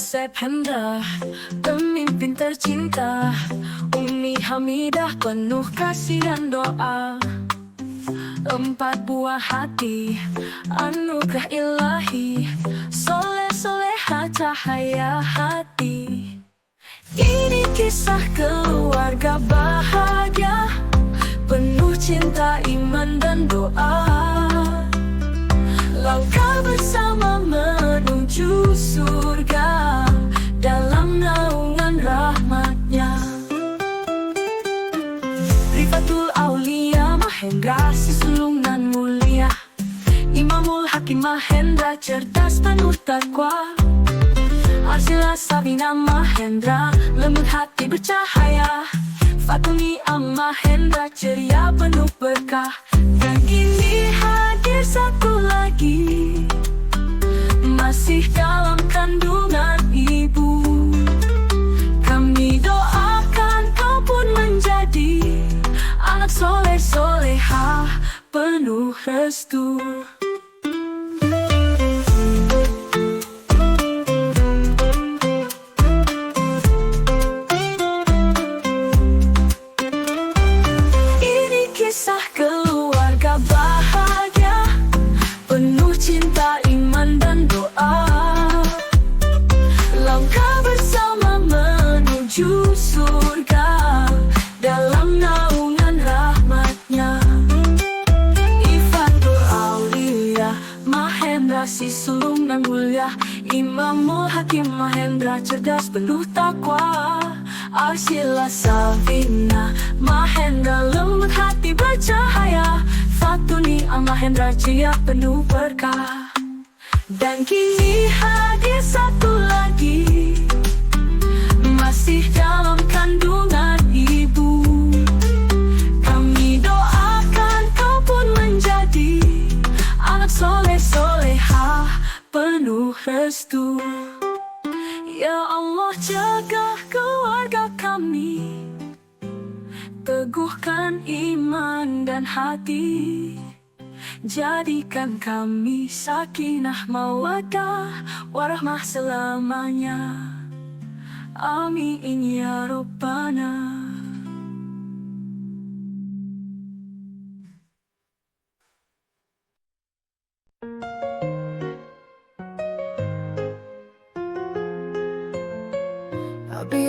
Asep Hendra, pemimpin tercinta. Umi Hamidah penuh kasih dan doa. 4 buah hati, anugerah ilahi. Soleh soleha cahaya hati. Ini kisah keluarga bahagia, penuh cinta, iman dan doa. Langkah bersama menuju surga dalam naungan rahmatnya. Rifatul Aulia Mahendra, si sulung nan mulia. Imamul Hakim Mahendra, cerdas penuh takwa. Arsila Sabina Mahendra, lembut hati bercahaya. Fatumi Mahendra, ceria penuh berkah. Dan kini hadir satu lagi, masih dalam kandungan ibu. Kami doakan kau pun menjadi anak soleh solehah penuh restu. Kisah keluarga bahagia, penuh cinta, iman dan doa. Langkah bersama menuju surga dalam naungan rahmatnya. Rifatul Aulia Mahendra, si sulung nan mulia. Imamul Hakim Mahendra, cerdas penuh takwa. Arsila Sabina Mahendra, lembut hati bercahaya. Fatuni Mahendra, ceria penuh berkah. Dan kini hadir satu lagi, masih dalam kandungan ibu. Kami doakan kau pun menjadi anak soleh solehah penuh restu. Ya Allah, jaga keluarga kami, teguhkan iman dan hati. Jadikan kami sakinah mawaddah warahmah selamanya. Amin ya Rabbana.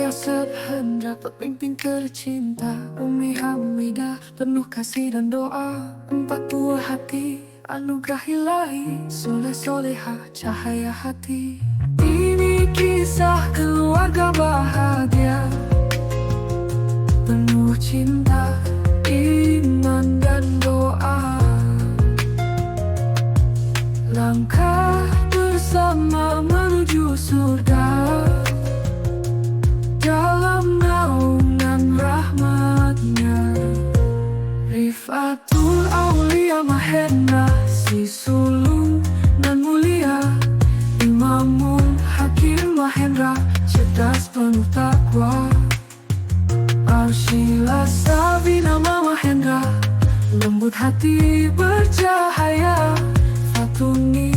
Asep Hendra, pemimpin tercinta. Umi Hamidah, penuh kasih dan doa. 4 buah hati, anugerah ilahi. Soleh solehah cahaya hati. Ini kisah keluarga bahagia, penuh cinta, iman dan doa. Langkah bersama menuju surga dalam naungan rahmatnya. Rifatul Aulia Mahendra, si sulung nan mulia. Imamul Hakim Mahendra, cerdas penuh takwa. Arsila Sabina Mahendra, lembut hati bercahaya. Fatuni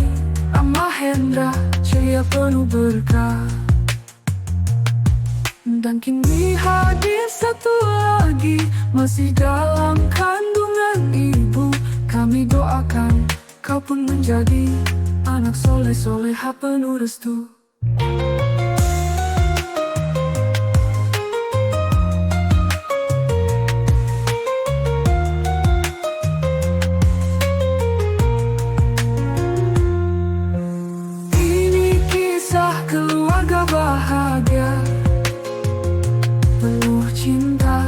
Mahendra, ceria penuh berkah. Dan kini hadir satu lagi, masih dalam kandungan ibu. Kami doakan kau pun menjadi anak soleh solehah penuh restu. Ini kisah keluarga bahagia, penuh cinta,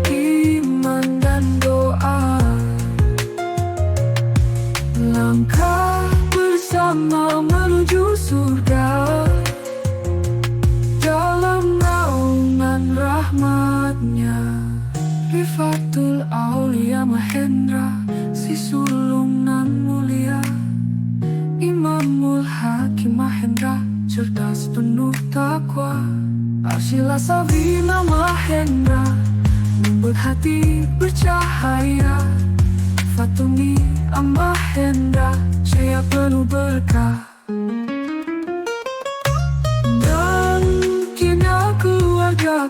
iman dan doa. Langkah bersama menuju surga dalam naungan rahmatnya. Rifatul Aulia Mahendra, si sulung nan mulia. Imamul Hakim Mahendra, cerdas penuh takwa. Arsila Sabina Mahendra, lembut hati bercahaya. Fatumi Mahendra, ceria penuh berkah.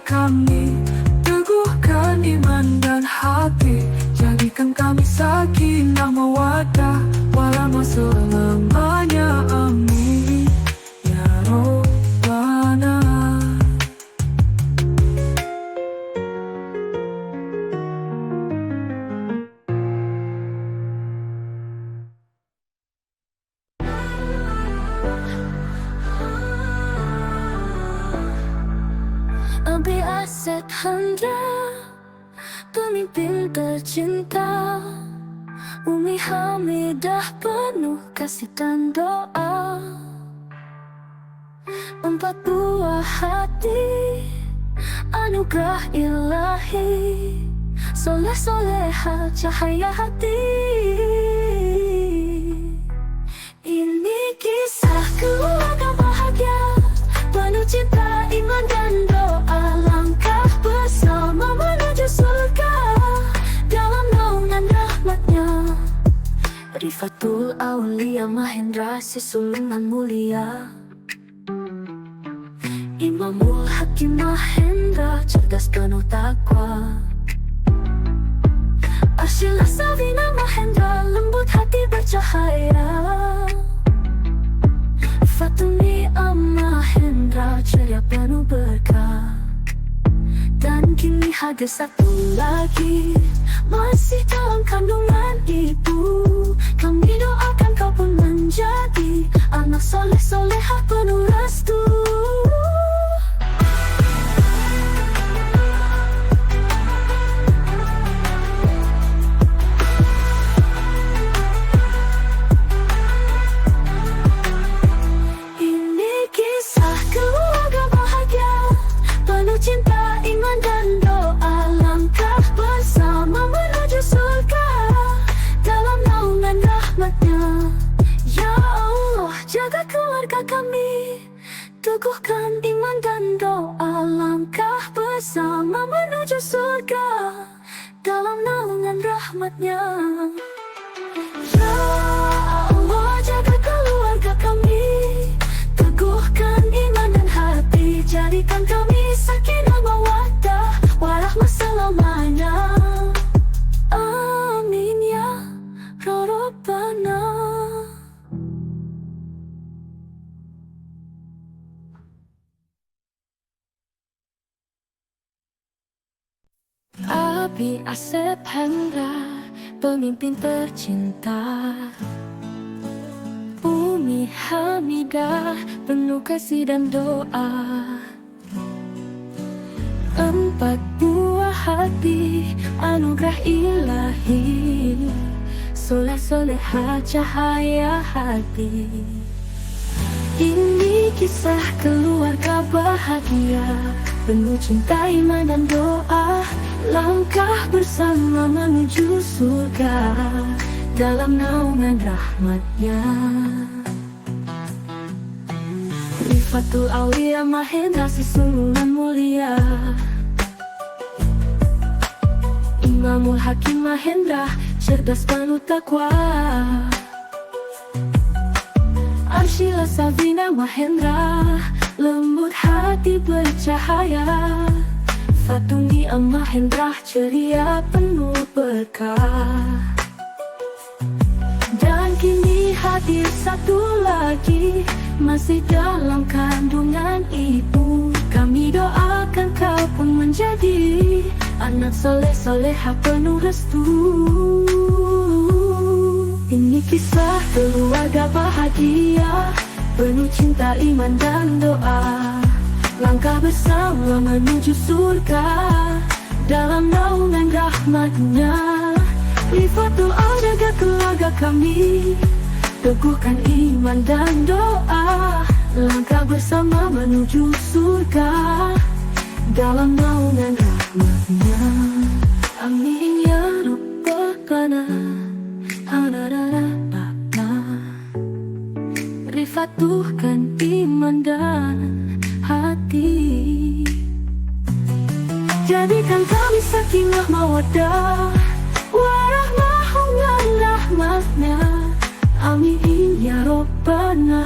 kami, teguhkan iman dan hati. Jadikan kami sakinah mawaddah warahmah selamanya, amin ya Rabbana. Abi Asep Hendra, pemimpin tercinta. Umi Hamidah penuh kasih dan doa. 4 buah hati, anugerah ilahi, soleh soleha cahaya hati. Ini kisah keluarga bahagia, penuh cinta, iman dan doa. Langkah bersama menuju surga dalam naungan rahmatnya. Rifatul Aulia Mahendra, si sulungan mulia. Imamul Hakim Mahendra, cerdas penuh takwa. Arshila Savina Mahendra, lembut hati bercahaya. Fatumi Mahendra, ceria penuh berkah. Dan kini hadir satu lagi, masih dalam kandungan ibu. Kami doakan kau pun menjadi anak soleh solehah penuh restu. Ini kisah keluarga bahagia, penuh cinta, iman dan doa. Langkah bersama menuju surga dalam naungan rahmatnya. Ya Allah, jaga keluarga kami, teguhkan iman dan doa. Langkah bersama menuju surga dalam naungan rahmatnya. Ya Allah, jaga keluarga kami, teguhkan iman dan hati. Jadikan kami sakinah mawaddah warahmah selamanya, amin ya Rabbana. Abi Asep Hendra, pemimpin tercinta. Umi Hamidah, penuh kasih dan doa. 4 buah hati, anugerah ilahi, soleh soleha cahaya hati. Ini kisah keluarga bahagia, penuh cinta, iman dan doa. Langkah bersama menuju surga dalam naungan rahmatnya. Rifatul Aulia Mahendra, si sulungan mulia. Imamul Hakim Mahendra, cerdas penuh takwa. Arshila Savina Mahendra, lembut hati bercahaya. Fatumi Mahendra, ceria penuh berkah. Dan kini hadir satu lagi, masih dalam kandungan ibu. Kami doakan kau pun menjadi anak soleh solehah penuh restu. Ini kisah keluarga bahagia, penuh cinta, iman dan doa. Langkah bersama menuju surga dalam naungan rahmatnya. Rifatul Al, jaga keluarga kami, teguhkan iman dan doa. Langkah bersama menuju surga dalam naungan rahmatnya, amin ya Rabbana. Rifatuhkan iman dan hati. Jadikan kami sakinah mawaddah warahmah dengan rahmatnya, amin ya Rabbana.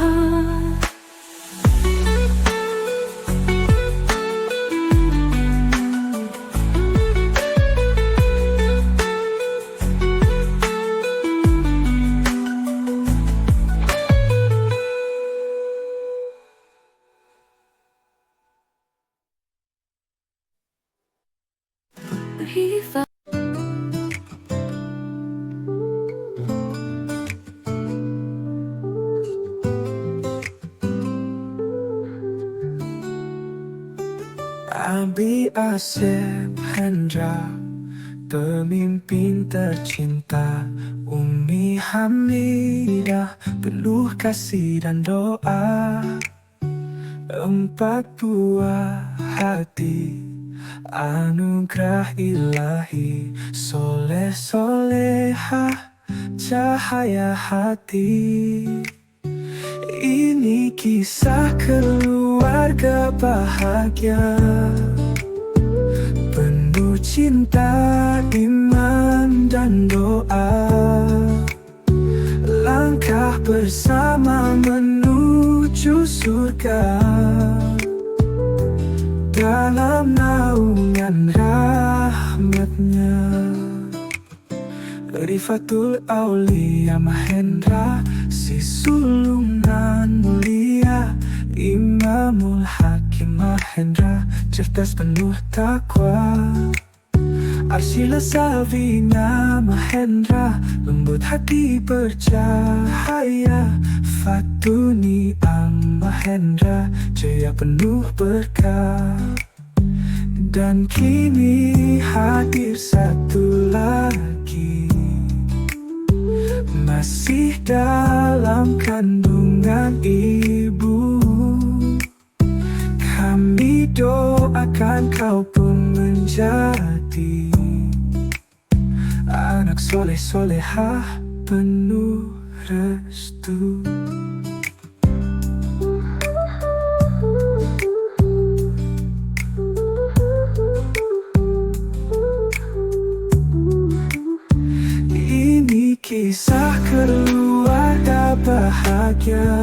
Nabi Asep Hendra, pemimpin tercinta. Umi Hamidah, penuh kasih dan doa. 4 buah hati, anugerah ilahi. Soleh solehah, cahaya hati. Ini kisah keluarga bahagia, penuh cinta, iman dan doa. Langkah bersama menuju surga, dalam naungan rahmatnya. Rifatul Aulia Mahendra, si sulungan mulia. Imamul Hakim Mahendra, cerdas penuh takwa. Arsila Savina Mahendra, lembut hati bercahaya. Fatuni Ang Mahendra, jaya penuh berkah. Dan kini hadir satu lagi, masih dalam kandungan ibu. Kami doakan kau pun menjadi anak soleh solehah, penuh restu. Ini kisah keluarga bahagia,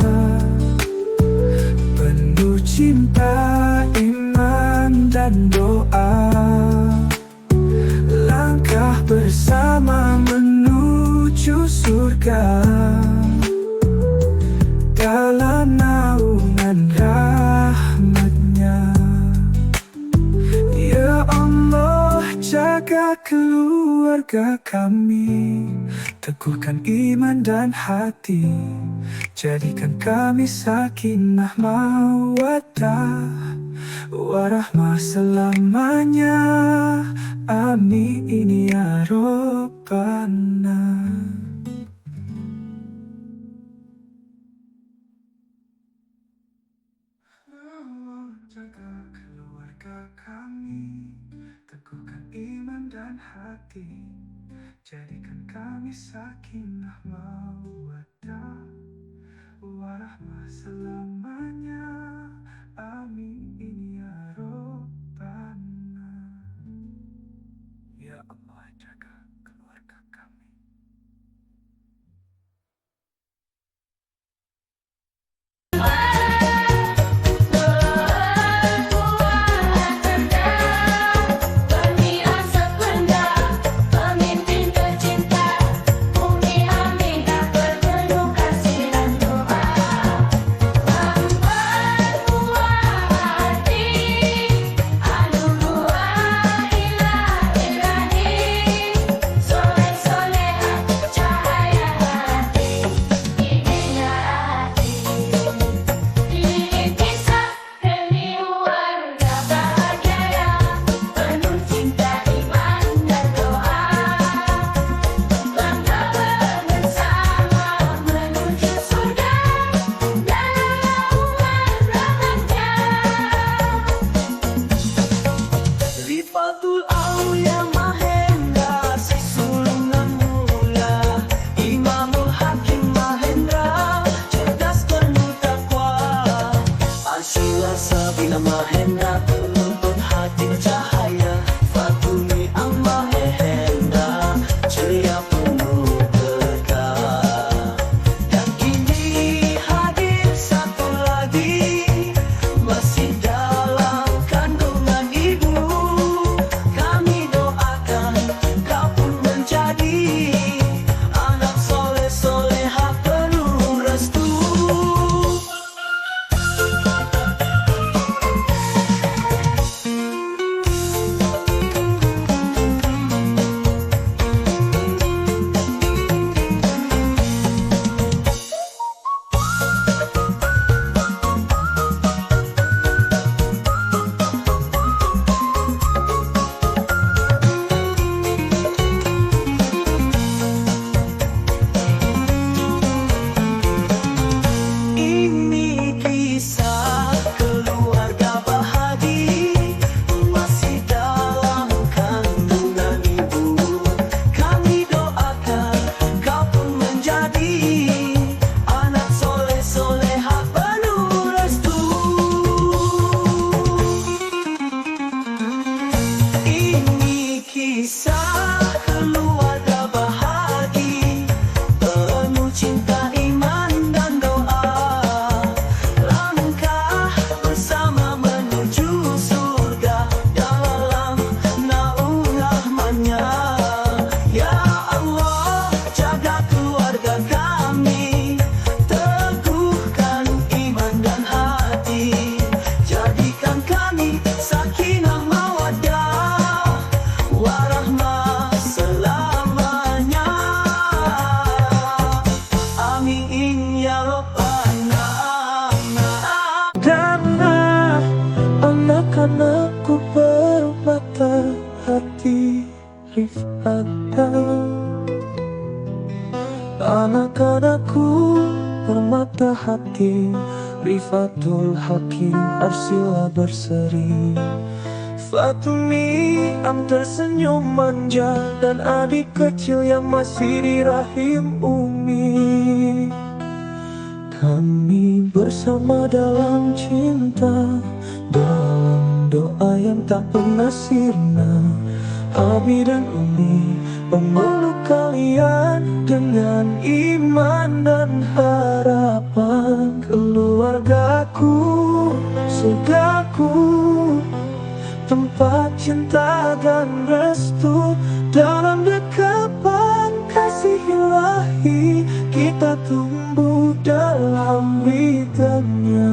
penuh cinta, iman dan doa. Langkah bersama menuju surga, dalam naungan rahmatnya. Ya Allah, jaga keluarga kami, teguhkan iman dan hati. Jadikan kami sakinah mawaddah warahmah selamanya. Amin ya Rabbana. Allah, jaga keluarga kami, teguhkan iman dan hati. Jadikan kami sakinah mawaddah warahmah selamanya. Amin ya Rabbana. Ya Allah, jaga keluarga kami. Pemimpin tercinta, Umi Hamidah berpenuh kasih dan doa. Anak-anakku permata hati, Rifatul Hakim Arsila berseri. Fatumi Am tersenyum manja, dan adik kecil yang masih di rahim Umi. Kami bersama dalam cinta, dalam doa yang tak pernah sirna. Abi dan Umi memeluk kalian dengan iman dan harapan. Keluargaku, surgaku, tempat cinta dan restu. Dalam dekapan kasih ilahi, kita tumbuh dalam ridhanya.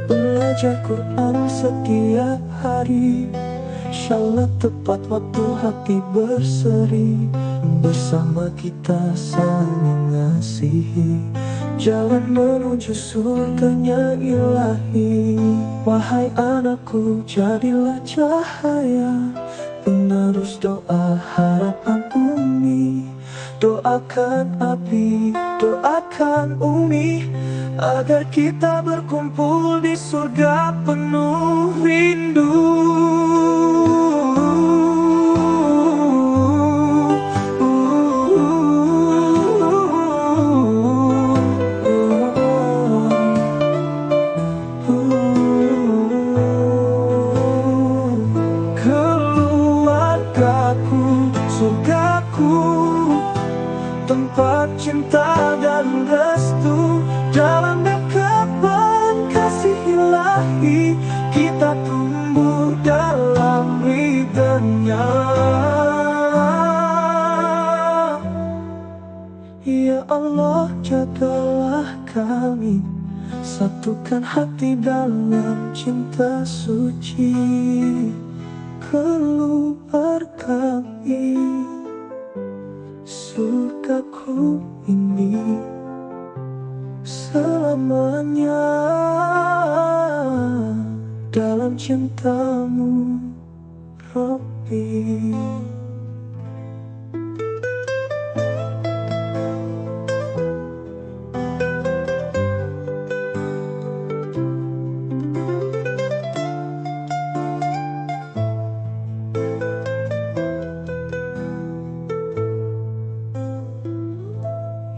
Belajar Quran setiap hari, Insyaallah tepat waktu hati berseri. Bersama kita saling mengasihi, jalan menuju surganya ilahi. Wahai anakku, jadilah cahaya, penerus doa harapan Umi. Doakan Abi, doakan Umi, agar kita berkumpul di surga penuh rindu. Keluargaku, surgaku, tempat cinta dan restu. Dalam dekapan kasih ilahi, kita tumbuh dalam ridhanya. Ya Allah, jagalah kami, satukan hati dalam cinta suci. Keluar kami, surgaku ini selamanya dalam cintamu, Rabbi.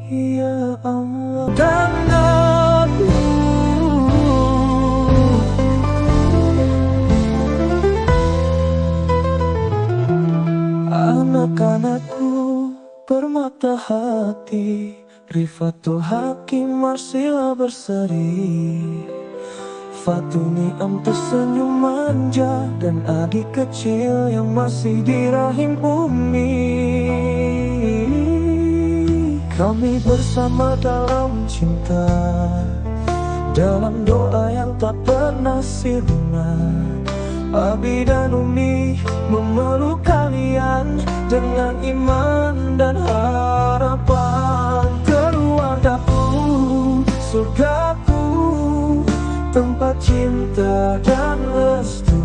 Ya Allah, dan aku, anak-anakku permata hati, Rifatul Hakim Arsila berseri. Fatumi Am tersenyum manja, dan adik kecil yang masih di rahim Umi. Kami bersama dalam cinta, dalam doa yang tak pernah sirna. Abi dan Umi memeluk kalian dengan iman dan harapan. Keluargaku, surgaku, tempat cinta dan restu.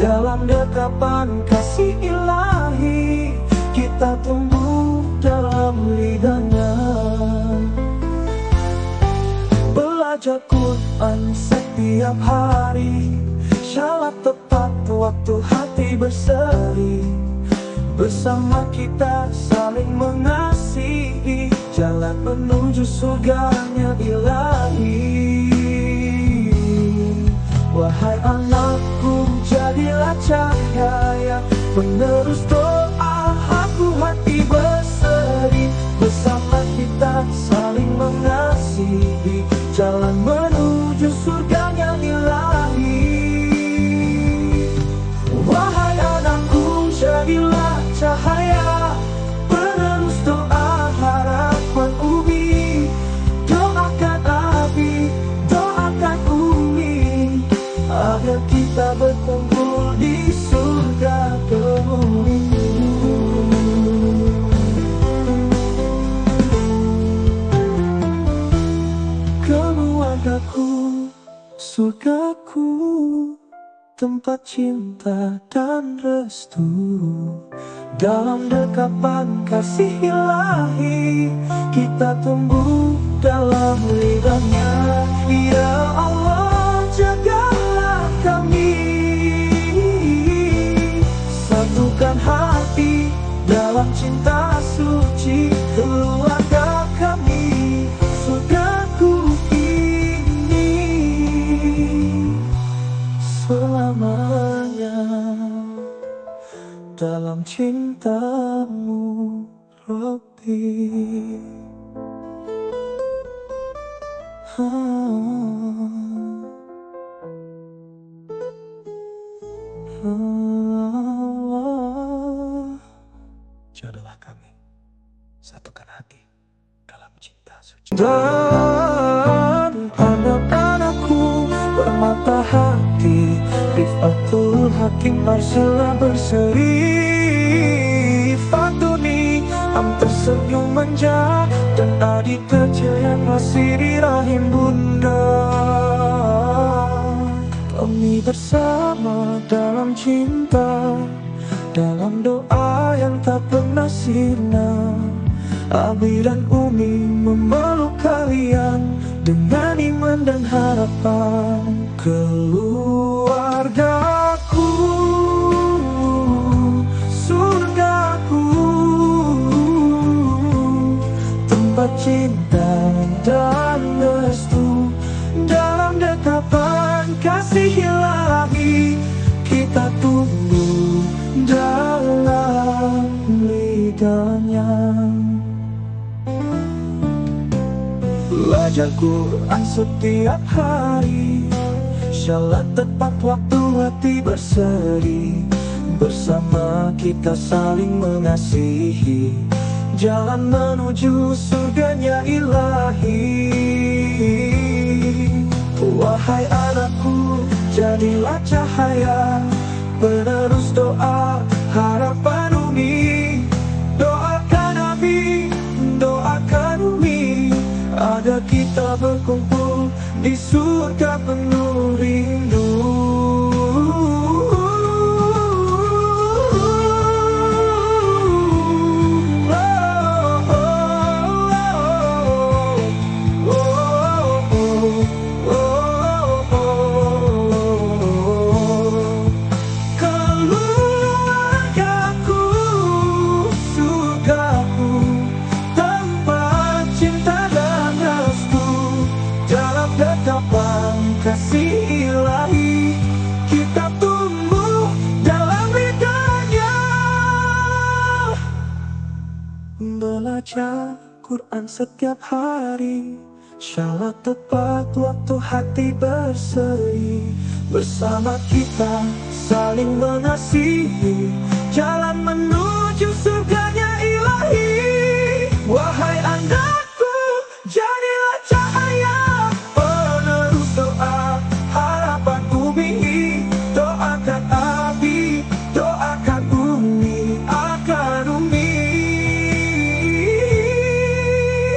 Dalam dekapan kasih ilahi, kita tumbuh dalam ridhanya. Belajar Quran setiap hari, Insyaallah tepat waktu hati berseri. Bersama kita saling mengasihi, jalan menuju surganya ilahi. Wahai anakku, jadilah cahaya, penerus doa hati berseri. Bersama kita saling mengasihi, jalan menuju surganya ilahi. Wahai anakku, jadilah cahaya, penerus doa harapan Umi. Doakan Abi, doakan Umi, agar kita berkumpul di surga penuh rindu. Keluargaku, surgaku, tempat cinta dan restu. dalam dekapan kasih ilahi, kita tumbuh dalam ridha-Nya. Ya Allah, jagalah kami, satukan hati dalam cinta suci. Keluarga kami, surgaku ini selamanya dalam cintamu, Rabbi. Jodohlah kami, satukan hati dalam cinta suci. Dan anak-anakku bermata hati, Rif'atul Hakim Arsila berseri. Fatuni Am tersenyum manja, dan adik kecil yang masih di rahim bunda. Kami bersama dalam cinta, dalam doa yang tak pernah sirna. Abi dan Umi memeluk kalian dengan iman dan harapan. Keluargaku, surgaku, tempat cinta dan restu, dalam dekapan kasih ilahi, kita tumbuh dalam ridha-Nya. Belajar Quran setiap hari, salat tepat waktu, hati berseri. Bersama kita saling mengasihi, jalan menuju surganya ilahi. Wahai anakku, jadilah cahaya, penerus doa harapan Umi. Doakan Nabi, doakan Umi, agar kita berkumpul di surga penuh rindu. Kasih ilahi, kita tumbuh dalam ridha-Nya. Belajar Quran setiap hari, salat tepat waktu, hati berseri. Bersama kita saling mengasihi, jalan menuju surganya ilahi. Wahai anakku, jadilah cahaya, penerus doa harapan Umi. Doakan Abi, doakan Umi, akan Umi.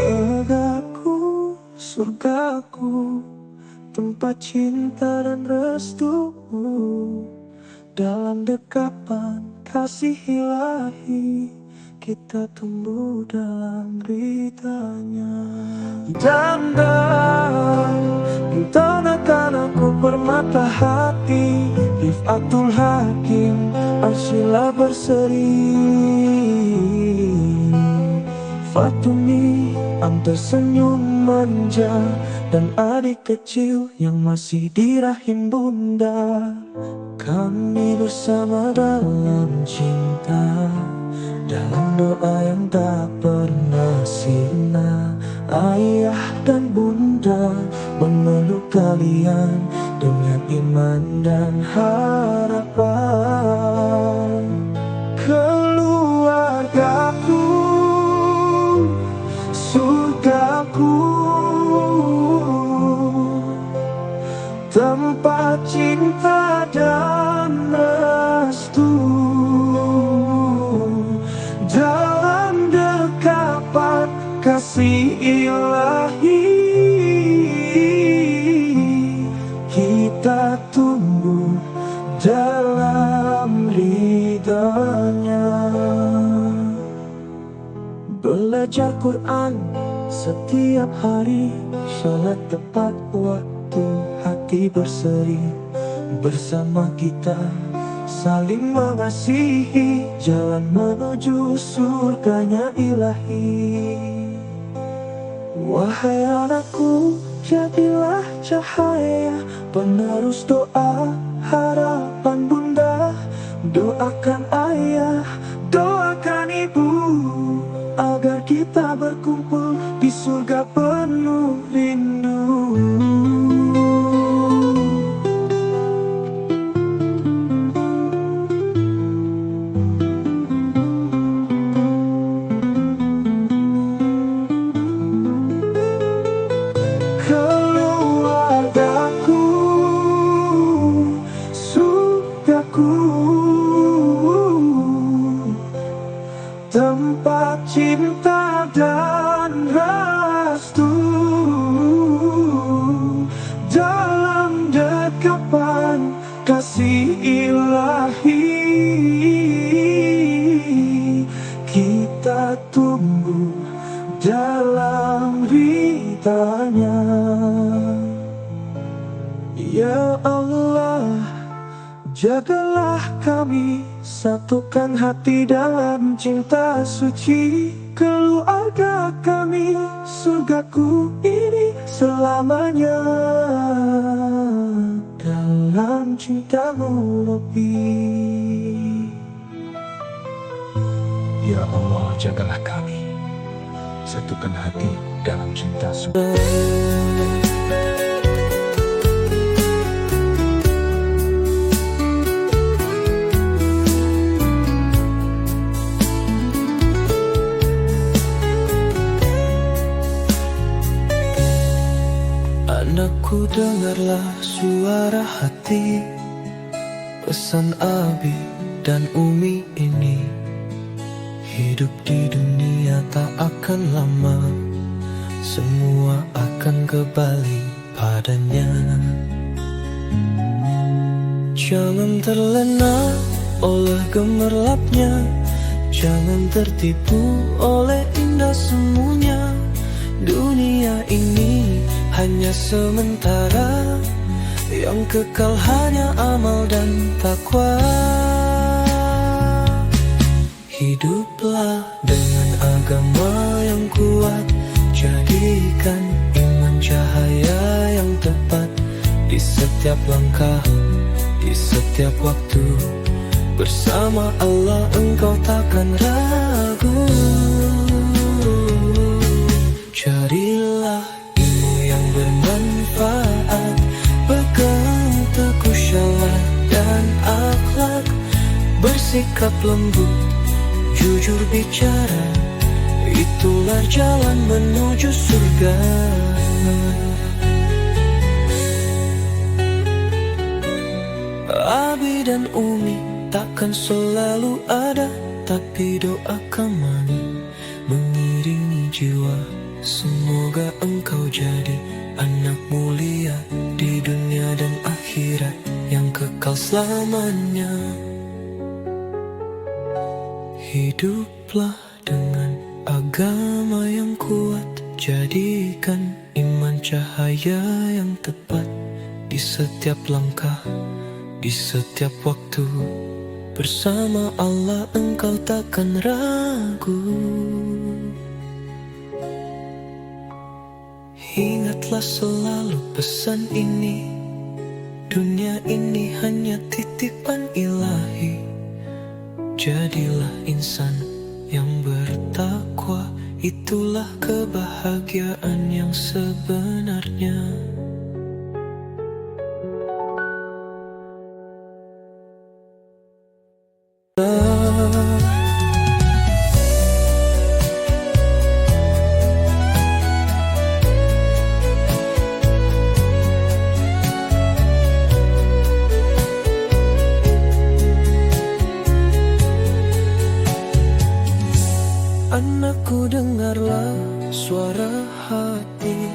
Surgaku, surgaku, tempat cinta dan restumu, dalam dekapan kasih ilahi, kita tumbuh dalam ridha-Nya. Dan anak-anakku bermata hati, Rif'atul Hakim Arsila berseri. Fatumi Am tersenyum manja, dan adik kecil yang masih di rahim bunda. Kami bersama dalam cinta, dalam doa yang tak pernah sirna. Ayah dan bunda memeluk kalian dengan iman dan harapan. Keluargaku, surgaku, tempat cinta dan restu, dalam dekapan kasih ilahi, kita tumbuh dalam belajar Quran setiap hari, sholat tepat waktu, hati berseri. Bersama kita saling mengasihi, jalan menuju surganya ilahi. Wahai anakku, jadilah cahaya, penerus doa harapan bunda. Doakan ayah, doakan ibu, agar kita berkumpul di surga penuh rindu. Keluargaku, surgaku, tempat cinta dan restu. Dalam dekapan kasih ilahi, kita tumbuh dalam ridha-Nya. Ya Allah, jagalah kami, satukan hati dalam cinta suci. Keluarga kami, surgaku ini selamanya, dalam cintamu lebih. Ya Allah, jagalah kami, satukan hati dalam cinta suci. Anakku, dengarlah suara hati, pesan Abi dan Umi ini. Hidup di dunia tak akan lama, semua akan kembali padanya. Jangan terlena oleh gemerlapnya, jangan tertipu oleh indah semuanya. Dunia ini hanya sementara, yang kekal hanya amal dan takwa. Hiduplah dengan agama yang kuat, jadikan iman cahaya yang tepat. Di setiap langkah, di setiap waktu, bersama Allah engkau takkan ragu. Carilah ilmu yang bermanfaat, pegang teguh syahwat dan akhlak. Bersikap lembut, jujur bicara, itulah jalan menuju surga. Abi dan Umi takkan selalu ada, tapi doa kami mengiringi jiwa. Semoga engkau jadi anak mulia di dunia dan akhirat yang kekal selamanya. Hiduplah dengan agama yang kuat, jadikan iman cahaya yang tepat. Di setiap langkah, di setiap waktu, bersama Allah engkau takkan ragu. Ingatlah selalu pesan ini, dunia ini hanya titipan ilahi. Jadilah insan yang bertakwa, itulah kebahagiaan yang sebenarnya. Anakku, dengarlah suara hati,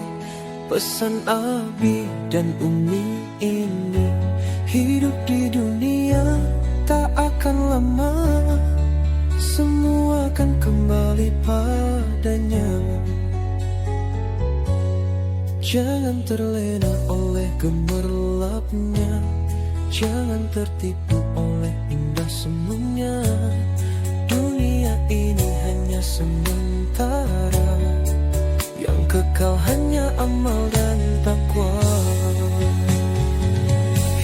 pesan Abi dan Umi ini. Hidup di dunia tak akan lama, semua akan kembali pada adanya. Jangan terlena oleh gemerlapnya, jangan tertipu oleh indah semuanya. Dunia ini hanya sementara, yang kekal hanya amal dan takwa.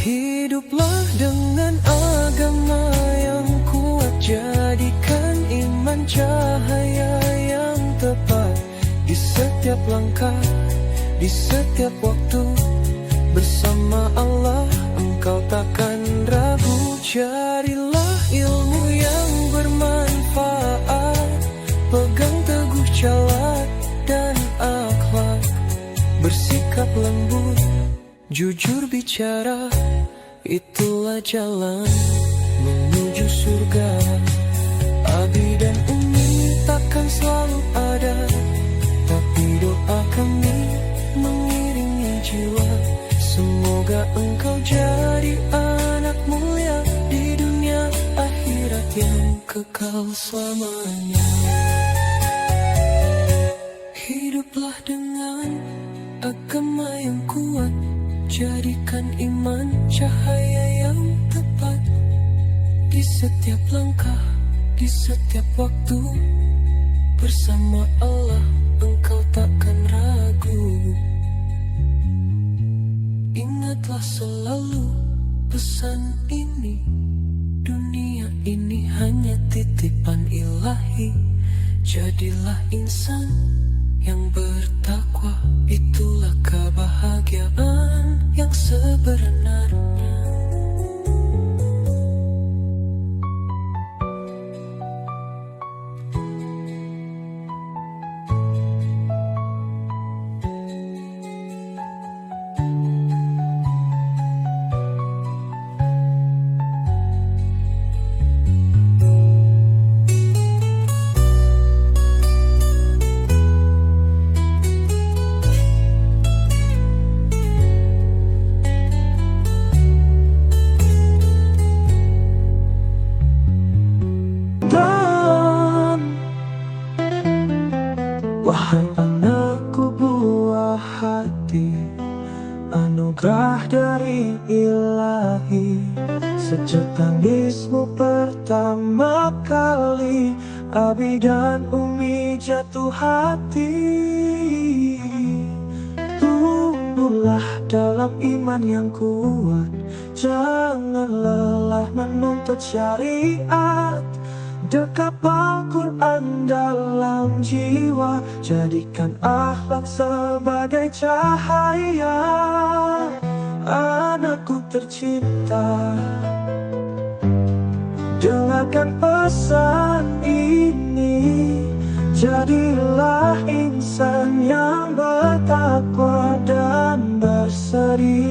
Hiduplah dengan agama yang kuat, jadikan iman cahaya yang tepat. Di setiap langkah, di setiap waktu, bersama Allah engkau takkan ragu. Carilah ilmu yang bermanfaat, pegang teguh cala dan akhlak, bersikap lembut, jujur bicara, itulah jalan menuju surga. Abi dan Umi takkan selalu ada, tapi doa kami mengiringi jiwa. Semoga engkau jadi anak mulia di dunia akhirat yang kekal selamanya. Hiduplah dengan agama yang kuat, jadikan iman cahaya yang tepat. Di setiap langkah, di setiap waktu, bersama Allah engkau takkan ragu. Ingatlah selalu pesan ini, dunia ini hanya titipan ilahi. Jadilah insan yang bertakwa, itulah kebahagiaan yang sebenarnya. Wahai anakku buah hati, anugerah dari ilahi. Sejak tangismu pertama kali, Abi dan Umi jatuh hati. Tumbuhlah dalam iman yang kuat, jangan lelah menuntut syariat. Dekap Al-Quran dalam jiwa, jadikan akhlak sebagai cahaya. Anakku tercinta, dengarkan pesan ini. Jadilah insan yang bertakwa dan berseri.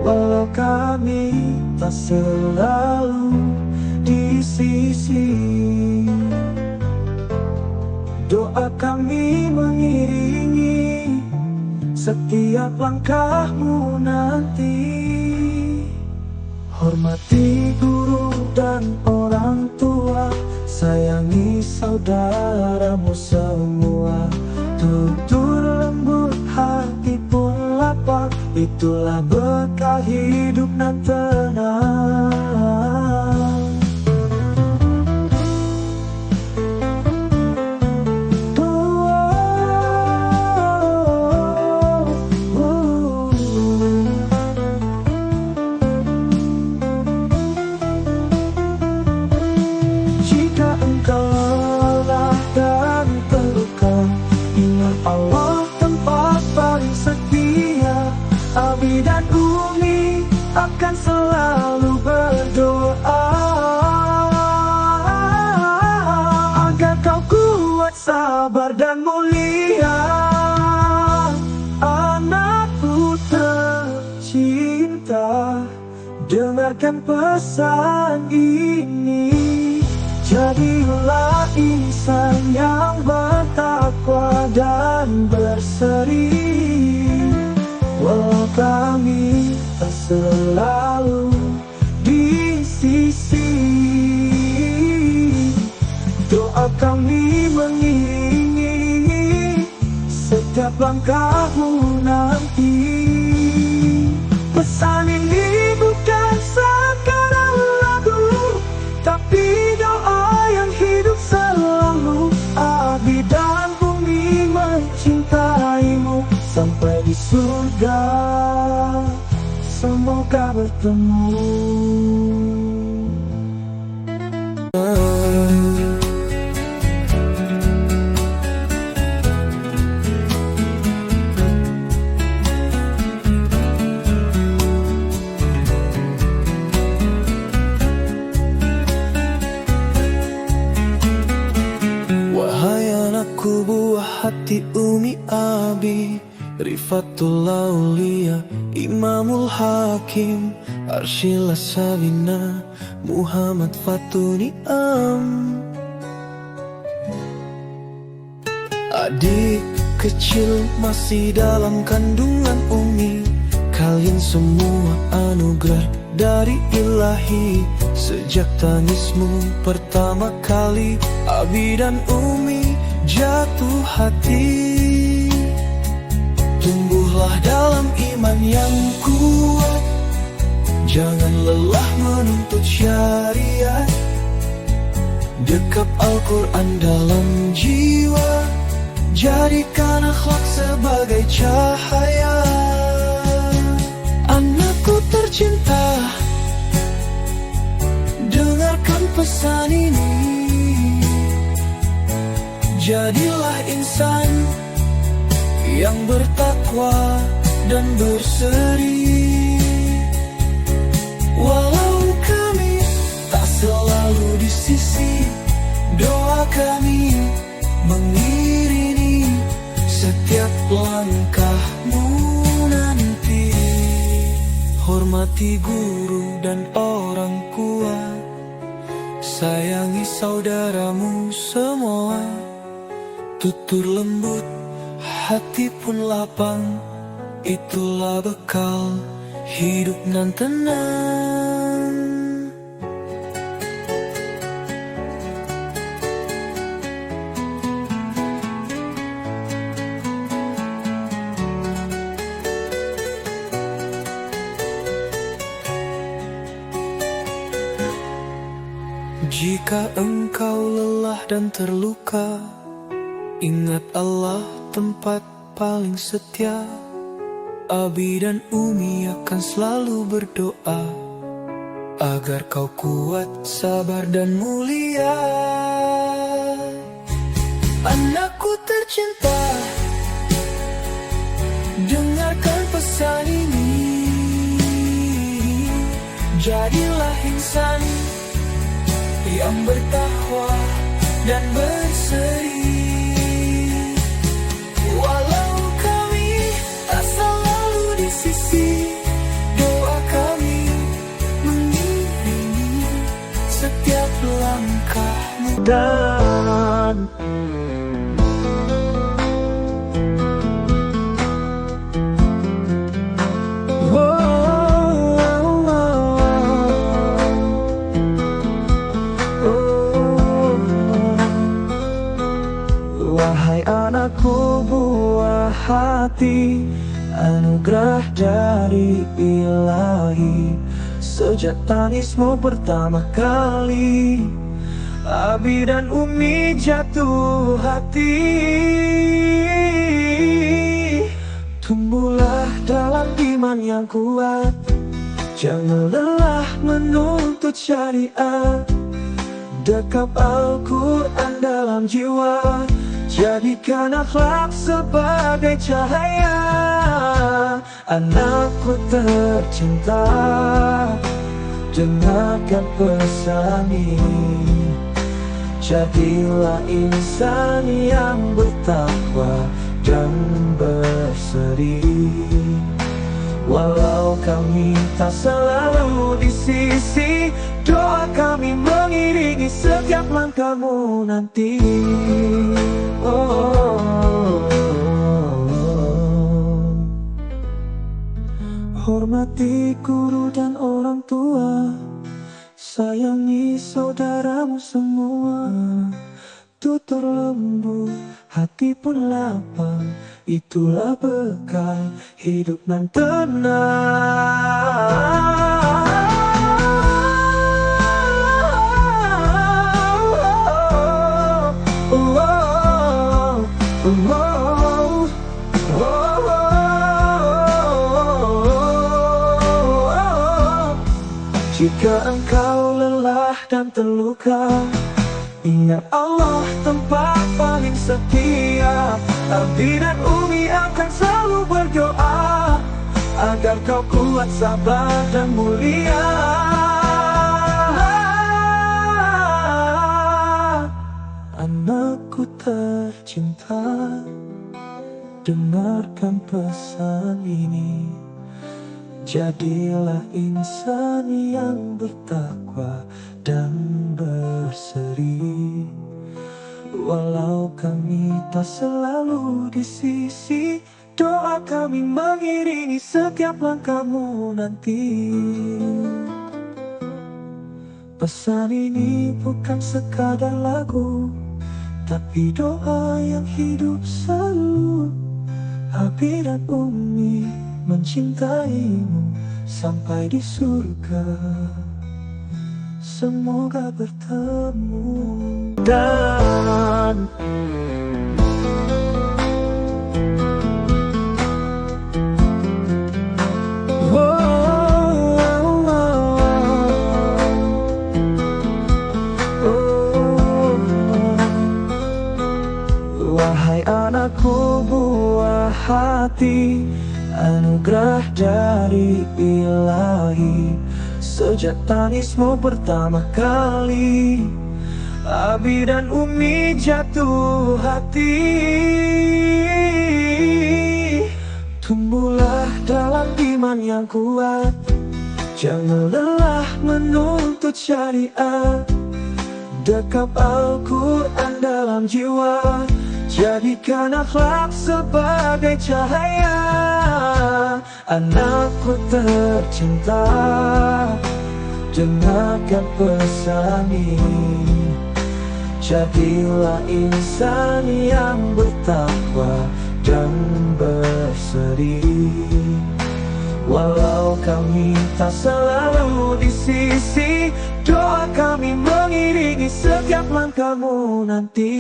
Walau kami tak selalu di sisi, doa kami mengiringi setiap langkahmu nanti. Hormati guru dan orang tua, sayangi saudaramu semua. Tutur lembut, hati pun lapang, itulah bekal hidup nan tenang. Allah tempat paling setia, Abi dan Umi akan selalu berdoa agar kau kuat, sabar dan mulia. Anakku tercinta, dengarkan pesan ini. Jadilah insan yang bertakwa dan berseri. Walau kami tak selalu di sisi, doa kami mengiringi setiap langkahmu nanti. Pesan ini bukan sekadar lagu, tapi doa yang hidup selalu. Abi dan bumi mencintaimu, sampai di surga semoga bertemu. Wahai anakku buah hati Umi Abi, Rifatul Aulia, Imamul Hakim, Arshila Sabina, Muhammad Fatuni'am. Adik kecil masih dalam kandungan Umi, kalian semua anugerah dari Ilahi. Sejak tangismu pertama kali, Abi dan Umi jatuh hati. Tumbuhlah dalam iman yang kuat, jangan lelah menuntut syariat. Dekap Al-Quran dalam jiwa, jadikan akhlak sebagai cahaya. Anakku tercinta, dengarkan pesan ini. Jadilah insan yang bertakwa dan berseri. Walau kami tak selalu di sisi, doa kami mengiringi setiap langkahmu nanti. Hormati guru dan orang kuat, sayangi saudaramu semua. Tutur lembut, hati pun lapang, itulah bekal hidup nan tenang. Jika engkau lelah dan terluka, ingat Allah tempat paling setia. Abi dan Umi akan selalu berdoa agar kau kuat, sabar dan mulia. Anakku tercinta, dengarkan pesan ini. Jadilah insan yang bertakwa dan berseri. Walau kami tak selalu di sisi, doa kami mengiringi setiap langkahmu. Dan wahai anakku buah hati, anugerah dari Ilahi. Sejak tangismu pertama kali, Abi dan Umi jatuh hati. Tumbuhlah dalam iman yang kuat, jangan lelah menuntut syariat. Dekap Al-Quran dalam jiwa, jadikan akhlak sebagai cahaya. Anakku tercinta, dengarkan pesan ini. Jadilah insan yang bertakwa dan berseri. Walau kami tak selalu di sisi, doa kami mengiringi setiap langkahmu nanti. Hormati guru dan orang tua, sayangi saudaramu semua. Tutur lembut, hati pun lapang, itulah bekal hidup nan tenang. Jika engkau lelah dan terluka, ingat Allah tempat paling setia. Abi dan Umi akan selalu berdoa agar kau kuat, sabar dan mulia. Anakku tercinta, dengarkan pesan ini. Jadilah insan yang bertakwa dan berseri. Walau kami tak selalu di sisi, doa kami mengiringi setiap langkahmu nanti. Pesan ini bukan sekadar lagu, tapi doa yang hidup selalu. Abi dan Umi mencintaimu sampai di surga. Semoga bertemu dan wahai anakku buah hati, anugerah dari Ilahi. Sejak tangismu pertama kali, Abi dan Umi jatuh hati. Tumbuhlah dalam iman yang kuat, jangan lelah menuntut syariat. Dekap Al-Quran dalam jiwa, jadikan akhlak sebagai cahaya. Anakku tercinta, dengarkan pesan ini. Jadilah insan yang bertakwa dan berseri. Walau kami tak selalu di sisi, doa kami mengiringi setiap langkahmu nanti.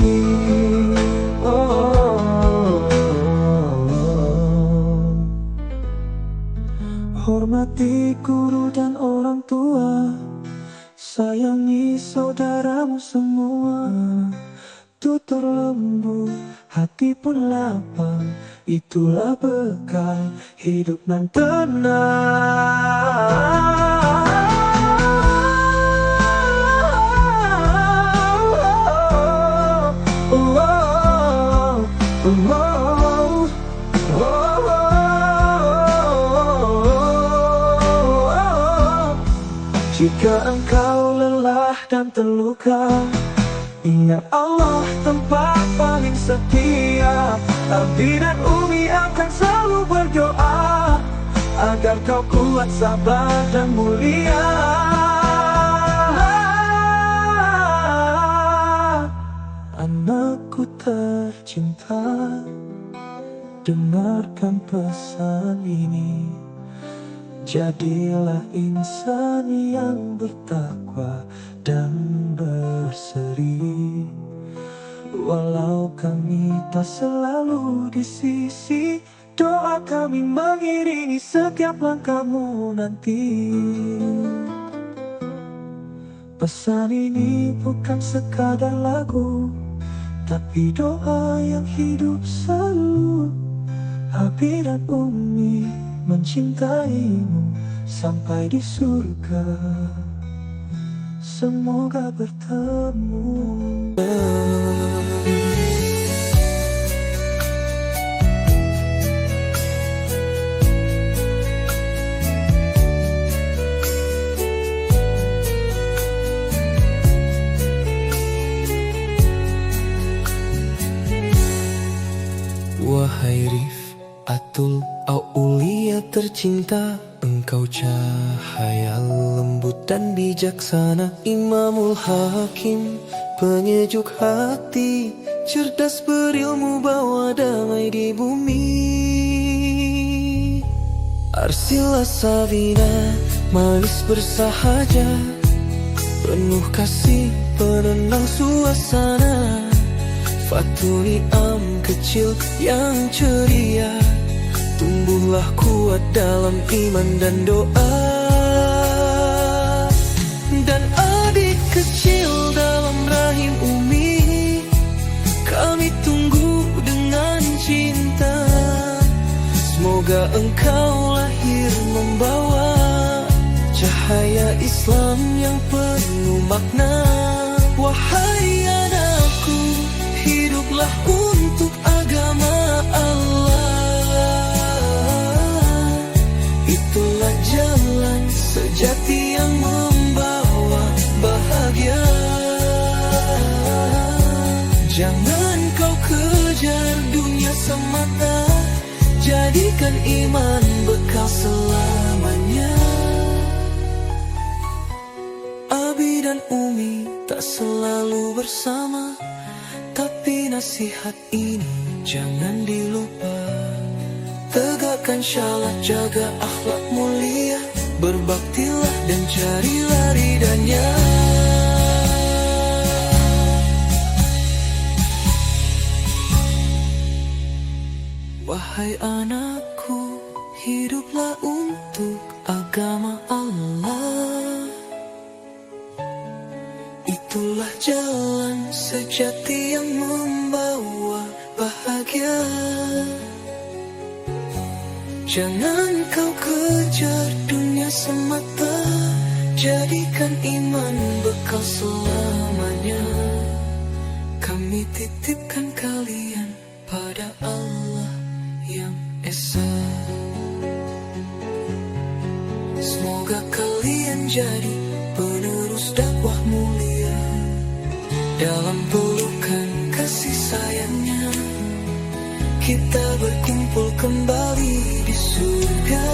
Hormati guru dan orang tua, sayangi saudaramu semua. Tutur lembut, hati pun lapang, itulah bekal hidup nan Jika engkau lelah dan terluka, ingat Allah tempat paling setia. Abi dan Umi akan selalu berdoa agar kau kuat, sabar dan mulia. Anakku tercinta, dengarkan pesan ini. Jadilah insan yang bertakwa dan berseri. Walau kami tak selalu di sisi, doa kami mengiringi setiap langkahmu nanti. Pesan ini bukan sekadar lagu, tapi doa yang hidup selalu. Abi dan Umi mencintaimu sampai di surga. Semoga bertemu. Wahai Rif'atul Aulia tercinta, engkau cahaya lembut dan bijaksana, Imamul Hakim, penyejuk hati, cerdas berilmu, bawa damai di bumi. Arsila Sabina, manis bersahaja, penuh kasih, penenang suasana. Fatuni kecil yang ceria, tumbuhlah kuat dalam iman dan doa. Dan adik kecil dalam rahim Umi, kami tunggu dengan cinta. Semoga engkau lahir membawa cahaya Islam yang penuh makna. Wahai anakku, hiduplah untuk agama Allah. Itulah jalan sejati yang membawa bahagia. Jangan kau kejar dunia semata, jadikan iman bekal selamanya. Abi dan Umi tak selalu bersama, tapi nasihat ini jangan dilupa. Tegakkan syalat, jaga akhlak mulia, berbaktilah dan carilah ridanya. Wahai anakku, hiduplah untuk agama Allah. Itulah jalan sejati yang membawa bahagia. Jangan kau kejar dunia semata, jadikan iman bekal selamanya. Kami titipkan kalian pada Allah yang Esa. Semoga kalian jadi penerus dakwah mulia, dalam pelukan kasih sayangnya kita berkumpul kembali di surga.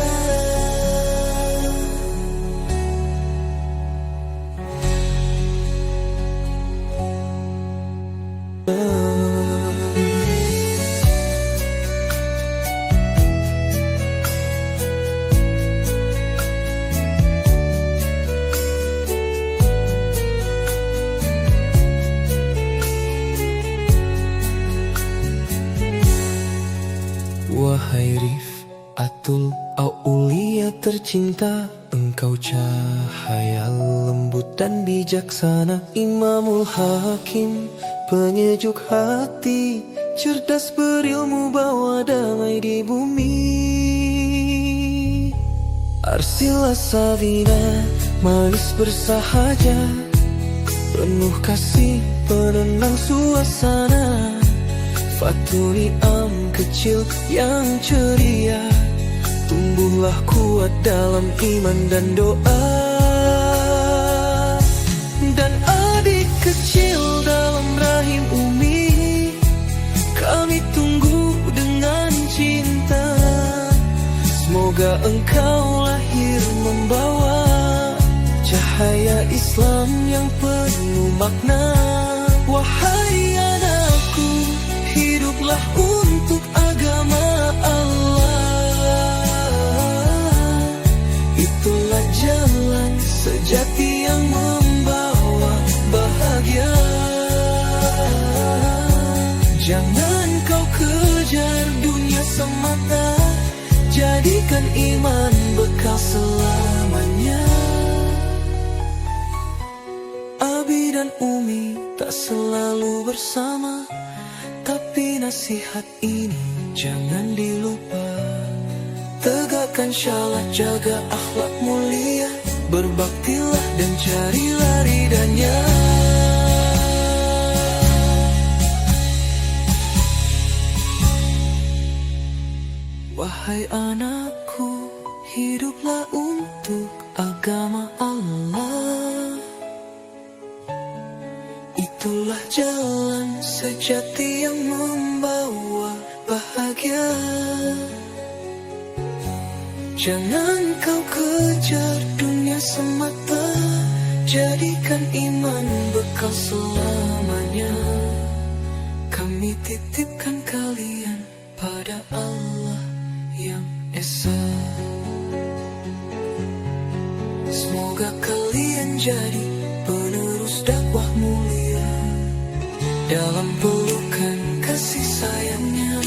Wahai Rif'atul Aulia tercinta, engkau cahaya lembut dan bijaksana, Imamul Hakim, penyejuk hati, cerdas berilmu, bawa damai di bumi. Arsila Sabina, manis bersahaja, penuh kasih, penenang suasana. Fatuni kecil yang ceria, tumbuhlah kuat dalam iman dan doa. Dan adik kecil dalam rahim Umi, kami tunggu dengan cinta. Semoga engkau lahir membawa cahaya Islam yang penuh makna. Wahai anakku, hiduplah untuk agama Allah. Itulah jalan sejati yang membawa bahagia. Jangan kau kejar dunia semata, jadikan iman bekal selamanya. Abi dan Umi tak selalu bersama, tapi nasihat ini jangan dilupa. Tegakkan syalat, jaga akhlak mulia, berbaktilah dan carilah ridanya. Wahai anakku, hiduplah untuk agama Allah. Itulah jalan sejati yang membawa bahagia. Jangan kau kejar dunia semata, jadikan iman bekal selamanya. Kami Kami titipkan kalian pada Allah yang Esa. Semoga kalian jadi penerus dakwah mulia dalam pelukan kasih sayangnya.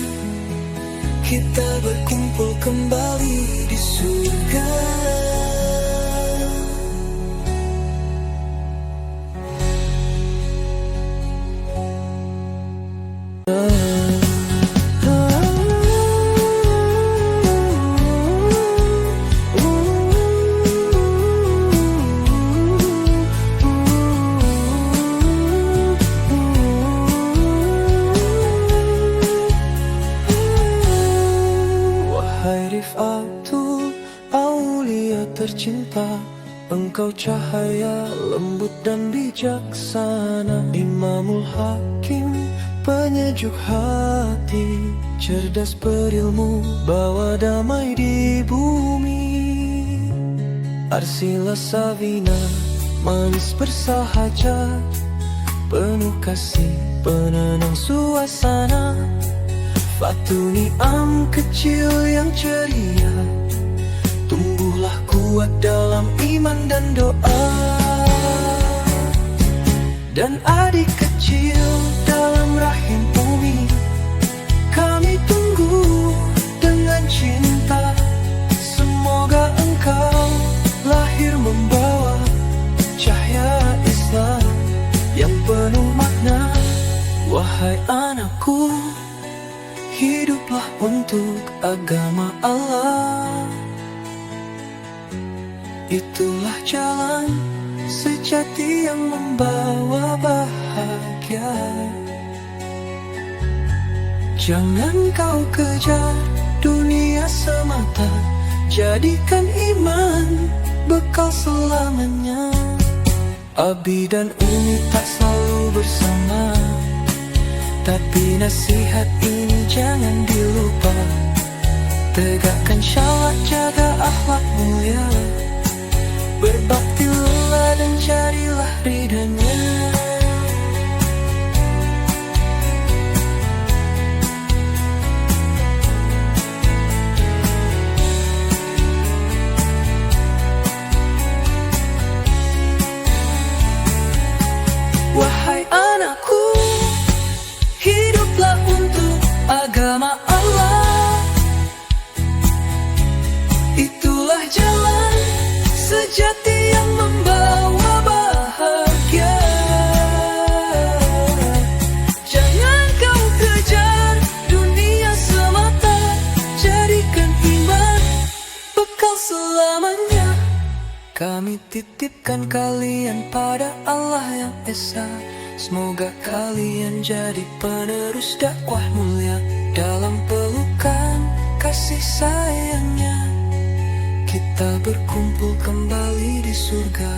Kita berkumpul kembali di surga. Rifatul Aulia tercinta, engkau cahaya lembut dan bijaksana, Imamul Hakim penyejuk hati, cerdas berilmu bawa damai di bumi. Arsila Savina manis bersahaja, penuh kasih penenang suasana. Fatuni Am kecil yang ceria, tumbuhlah kuat dalam iman dan doa. Dan adik kecil dalam rahim bumi, kami tunggu dengan cinta. Semoga engkau lahir membawa cahaya Islam yang penuh makna. Wahai anakku, hiduplah untuk agama Allah. Itulah jalan sejati yang membawa bahagia. Jangan kau kejar dunia semata, jadikan iman bekal selamanya. Abi dan Umi tak selalu bersama, tapi nasihat ini jangan dilupa. Tegakkan syawak, jaga akhlak mulia, berbaktilah dan carilah ridhanya. Wahai anakku, hiduplah untuk agama Allah. Itulah jalan sejati yang membawa bahagia. Jangan kau kejar dunia semata, jadikan iman bekal selamanya. Kami titipkan kalian pada Allah yang Esa. Semoga kalian jadi penerus dakwah mulia dalam pelukan kasih sayangnya. Kita berkumpul kembali di surga.